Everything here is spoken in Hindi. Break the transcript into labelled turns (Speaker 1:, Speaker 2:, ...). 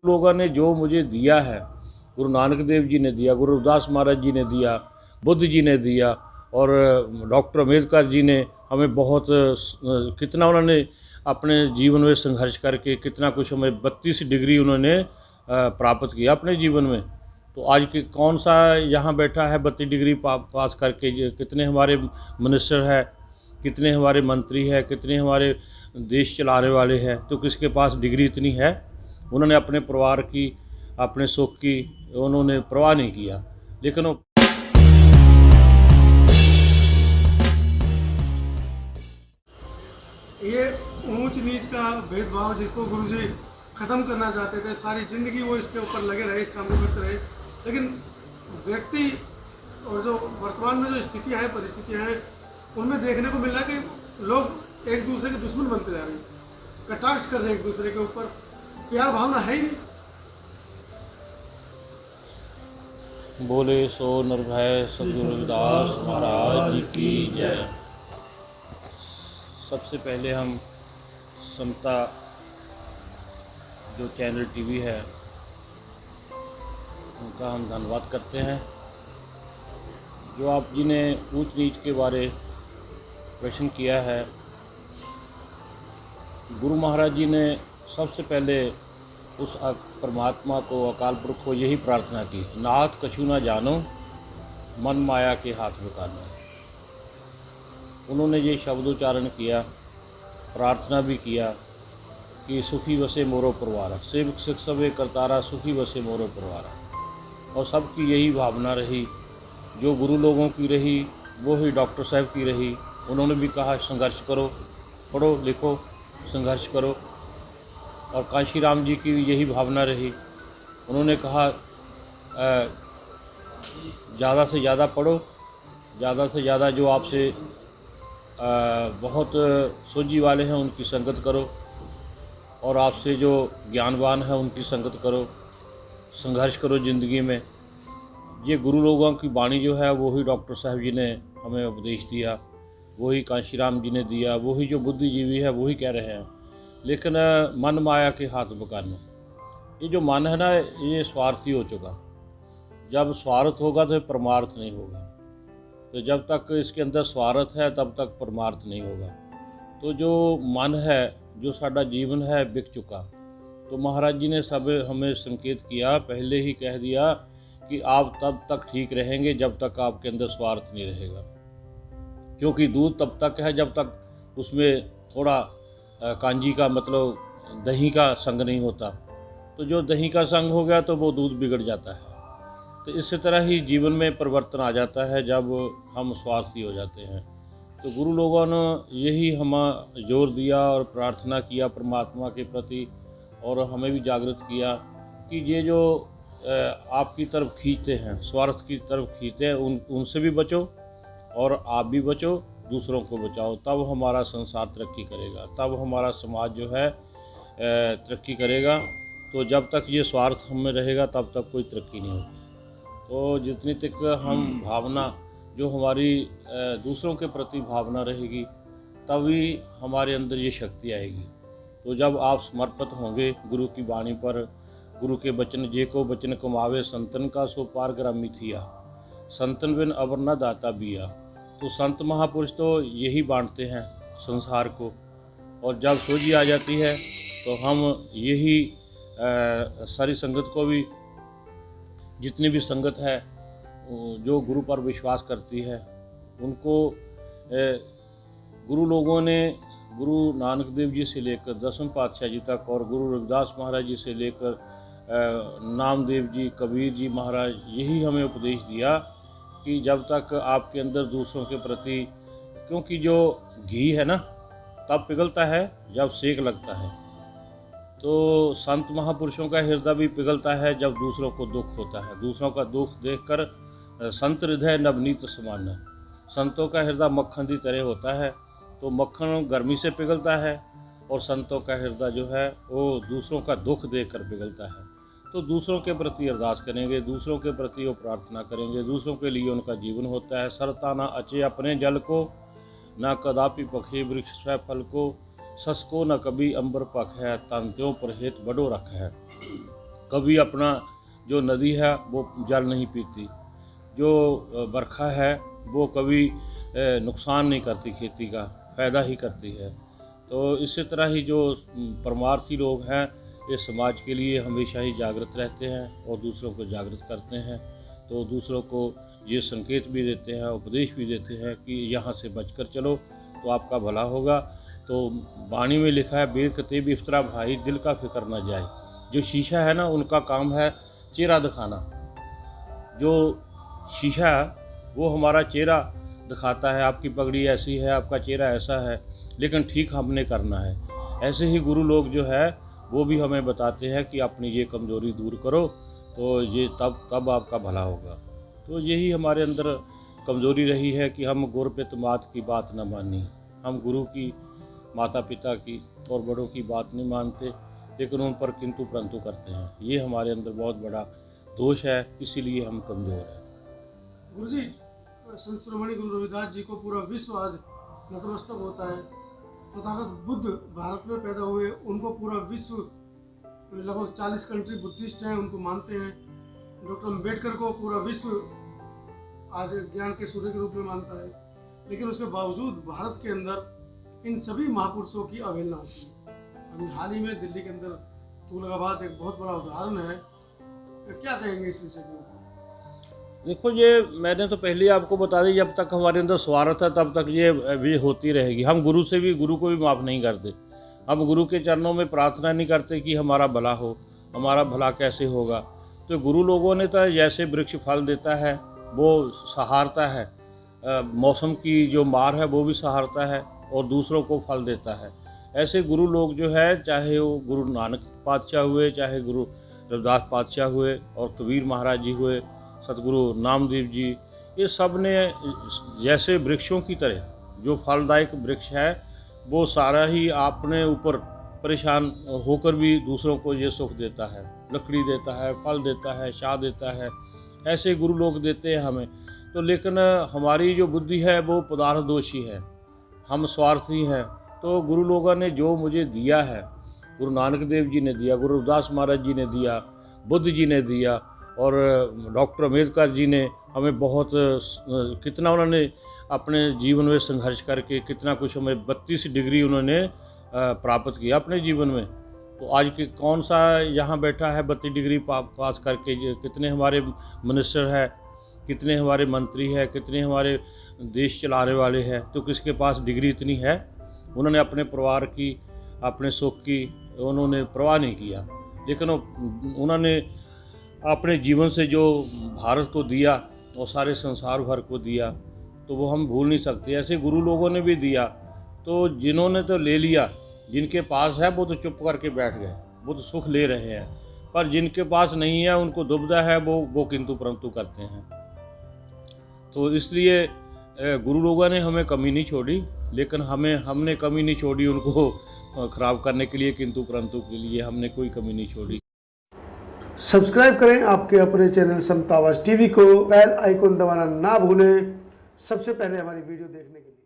Speaker 1: लोगों ने जो मुझे दिया है, गुरु नानक देव जी ने दिया, गुरु रविदास महाराज जी ने दिया, बुद्ध जी ने दिया और डॉक्टर अम्बेडकर जी ने हमें बहुत कितना उन्होंने अपने जीवन में संघर्ष करके कितना कुछ हमें 32 डिग्री उन्होंने प्राप्त किया अपने जीवन में। तो आज के कौन सा यहाँ बैठा है 32 डिग्री पास करके? कितने हमारे मिनिस्टर है, कितने हमारे मंत्री है, कितने हमारे देश चलाने वाले हैं, तो किसके पास डिग्री इतनी है? उन्होंने अपने परिवार की, अपने सुख की उन्होंने परवाह नहीं किया। लेकिन
Speaker 2: ये ऊंच नीच का भेदभाव जिसको गुरुजी ख़त्म करना चाहते थे, सारी ज़िंदगी वो इसके ऊपर लगे रहे, इस काम में करते रहे। लेकिन व्यक्ति और जो वर्तमान में जो स्थितियाँ हैं, परिस्थितियाँ हैं, उनमें देखने को मिल रहा है कि लोग एक दूसरे के दुश्मन बनते जा रहे हैं, कटाक्ष कर रहे हैं एक दूसरे के ऊपर, प्यार भावना है ही नहीं।
Speaker 1: बोले सो निर्भय सद्गुरु रविदास महाराज जी की जय। सबसे पहले हम समता जो चैनल टीवी है उनका हम धन्यवाद करते हैं। जो आप जी ने ऊंच नीच के बारे प्रश्न किया है, गुरु महाराज जी ने सबसे पहले उस परमात्मा को, अकाल पुरख को यही प्रार्थना की, नाथ कछु ना जानो मन माया के हाथ में कानो। उन्होंने ये शब्दोच्चारण किया, प्रार्थना भी किया कि सुखी वसे मोरो परवारा, सेवक सिख सबे करतारा, सुखी वसे मोरो परवारा। और सबकी यही भावना रही, जो गुरु लोगों की रही वो ही डॉक्टर साहब की रही। उन्होंने भी कहा संघर्ष करो, पढ़ो लिखो, संघर्ष करो। और कांशी राम जी की यही भावना रही, उन्होंने कहा ज़्यादा से ज़्यादा पढ़ो, ज़्यादा से ज़्यादा जो आपसे बहुत सोझी वाले हैं उनकी संगत करो, और आपसे जो ज्ञानवान है उनकी संगत करो, संघर्ष करो ज़िंदगी में। ये गुरु लोगों की वाणी जो है वही डॉक्टर साहब जी ने हमें उपदेश दिया, वही कांशी राम जी ने दिया, वही जो बुद्धिजीवी है वही कह रहे हैं। लेकिन मन माया के हाथ बकानो, ये जो मन है ना, ये स्वार्थी हो चुका। जब स्वार्थ होगा तो परमार्थ नहीं होगा। तो जब तक इसके अंदर स्वार्थ है तब तक परमार्थ नहीं होगा। तो जो मन है, जो साडा जीवन है, बिक चुका। तो महाराज जी ने सब हमें संकेत किया, पहले ही कह दिया कि आप तब तक ठीक रहेंगे जब तक आपके अंदर स्वार्थ नहीं रहेगा। क्योंकि दूध तब तक है जब तक उसमें थोड़ा कांजी का मतलब दही का संग नहीं होता। तो जो दही का संग हो गया तो वो दूध बिगड़ जाता है। तो इसी तरह ही जीवन में परिवर्तन आ जाता है जब हम स्वार्थी हो जाते हैं। तो गुरु लोगों ने यही हमें जोर दिया और प्रार्थना किया परमात्मा के प्रति, और हमें भी जागृत किया कि ये जो आपकी तरफ खींचते हैं, स्वार्थ की तरफ खींचते हैं, उनसे भी बचो और आप भी बचो, दूसरों को बचाओ। तब हमारा संसार तरक्की करेगा, तब हमारा समाज जो है तरक्की करेगा। तो जब तक ये स्वार्थ हम में रहेगा तब तक कोई तरक्की नहीं होगी। तो जितनी तक हम भावना जो हमारी दूसरों के प्रति भावना रहेगी, तभी हमारे अंदर ये शक्ति आएगी। तो जब आप समर्पित होंगे गुरु की वाणी पर, गुरु के वचन जे को वचन कमावे, संतन का सो पार ग्रामी थिया, संतन बिन अवर न दाता बिया। तो संत महापुरुष तो यही बांटते हैं संसार को, और जब सोझी आ जाती है तो हम यही सारी संगत को भी, जितनी भी संगत है जो गुरु पर विश्वास करती है, उनको गुरु लोगों ने, गुरु नानक देव जी से लेकर 10वें पातशाह जी तक, और गुरु रविदास महाराज जी से लेकर नामदेव जी, कबीर जी महाराज, यही हमें उपदेश दिया कि जब तक आपके अंदर दूसरों के प्रति, क्योंकि जो घी है ना तब पिघलता है जब सेक लगता है। तो संत महापुरुषों का हृदय भी पिघलता है जब दूसरों को दुख होता है। दूसरों का दुख देखकर संत हृदय नवनीत समान। संतों का हृदय मक्खन की तरह होता है, तो मक्खन गर्मी से पिघलता है, और संतों का हृदय जो है वो दूसरों का दुख देखकर पिघलता है। तो दूसरों के प्रति अरदास करेंगे, दूसरों के प्रति वो प्रार्थना करेंगे, दूसरों के लिए उनका जीवन होता है। सरता ना अचे अपने जल को, ना कदापि पखे वृक्ष स्वै फल को, सस को न कभी अंबर पख है, तन त्यों पर हेत बड़ो रख है। कभी अपना जो नदी है वो जल नहीं पीती, जो बरखा है वो कभी नुकसान नहीं करती, खेती का फ़ायदा ही करती है। तो इसी तरह ही जो परमार्थी लोग हैं ये समाज के लिए हमेशा ही जागृत रहते हैं और दूसरों को जागृत करते हैं। तो दूसरों को ये संकेत भी देते हैं, उपदेश भी देते हैं कि यहाँ से बचकर चलो तो आपका भला होगा। तो वाणी में लिखा है, बेकते बिफ्तरा भाई दिल का फिक्र ना जाए। जो शीशा है ना, उनका काम है चेहरा दिखाना। जो शीशा वो हमारा चेहरा दिखाता है, आपकी पगड़ी ऐसी है, आपका चेहरा ऐसा है, लेकिन ठीक हमने करना है। ऐसे ही गुरु लोग जो है वो भी हमें बताते हैं कि अपनी ये कमज़ोरी दूर करो तो ये तब आपका भला होगा। तो यही हमारे अंदर कमज़ोरी रही है कि हम गुर पित मात की बात न मानी। हम गुरु की, माता पिता की और बड़ों की बात नहीं मानते, लेकिन उन पर किंतु परंतु करते हैं। ये हमारे अंदर बहुत बड़ा दोष है, इसीलिए हम कमज़ोर हैं।
Speaker 2: गुरु जी, संत शिरोमणि गुरु रविदास जी को पूरा विश्व आज नतमस्तक होता है। तथागत बुद्ध भारत में पैदा हुए, उनको पूरा विश्व लगभग 40 कंट्री बुद्धिस्ट हैं, उनको मानते हैं। डॉक्टर अम्बेडकर को पूरा विश्व आज ज्ञान के सूर्य के रूप में मानता है, लेकिन उसके बावजूद भारत के अंदर इन सभी महापुरुषों की अवहेलना होती है। अभी हाल ही में दिल्ली के अंदर तुगलकाबाद एक बहुत बड़ा उदाहरण है। क्या कहेंगे इस विषय में?
Speaker 1: देखो, ये मैंने तो पहले ही आपको बता दी, जब तक हमारे अंदर स्वार्थ है तब तक ये भी होती रहेगी। हम गुरु को भी माफ़ नहीं करते। हम गुरु के चरणों में प्रार्थना नहीं करते कि हमारा भला हो। हमारा भला कैसे होगा? तो गुरु लोगों ने तो जैसे वृक्ष फल देता है वो सहारता है, मौसम की जो मार है वो भी सहारता है और दूसरों को फल देता है। ऐसे गुरु लोग जो है, चाहे वो गुरु नानक पातशाह हुए, चाहे गुरु रविदास पातशाह हुए और कबीर महाराज जी हुए, सतगुरु नामदेव जी, ये सब ने जैसे वृक्षों की तरह जो फलदायक वृक्ष है वो सारा ही अपने ऊपर परेशान होकर भी दूसरों को ये सुख देता है, लकड़ी देता है, फल देता है, छाह देता है। ऐसे गुरु लोग देते हैं हमें। तो लेकिन हमारी जो बुद्धि है वो पदार्थ दोषी है, हम स्वार्थी हैं। तो गुरु लोगों ने जो मुझे दिया है, गुरु नानक देव जी ने दिया, गुरु रविदास महाराज जी ने दिया, बुद्ध जी ने दिया और डॉक्टर अम्बेडकर जी ने हमें बहुत कितना उन्होंने अपने जीवन में संघर्ष करके कितना कुछ हमें 32 डिग्री उन्होंने प्राप्त किया अपने जीवन में। तो आज के कौन सा यहाँ बैठा है 32 डिग्री पास करके? कितने हमारे मिनिस्टर है, कितने हमारे मंत्री है, कितने हमारे देश चलाने वाले हैं, तो किसके पास डिग्री इतनी है? उन्होंने अपने परिवार की, अपने सुख की उन्होंने परवाह नहीं किया, लेकिन उन्होंने अपने जीवन से जो भारत को दिया और सारे संसार भर को दिया, तो वो हम भूल नहीं सकते। ऐसे गुरु लोगों ने भी दिया, तो जिन्होंने तो ले लिया, जिनके पास है वो तो चुप करके बैठ गए, वो तो सुख ले रहे हैं। पर जिनके पास नहीं है, उनको दुविधा है, वो किंतु परंतु करते हैं। तो इसलिए गुरु लोगों ने हमें कमी नहीं छोड़ी, लेकिन हमने कमी नहीं छोड़ी उनको खराब करने के लिए, किंतु परंतु के लिए हमने कोई कमी नहीं छोड़ी।
Speaker 2: सब्सक्राइब करें आपके अपने चैनल समता आवाज़ टीवी को, बेल आइकन दबाना ना भूलें सबसे पहले हमारी वीडियो देखने के लिए।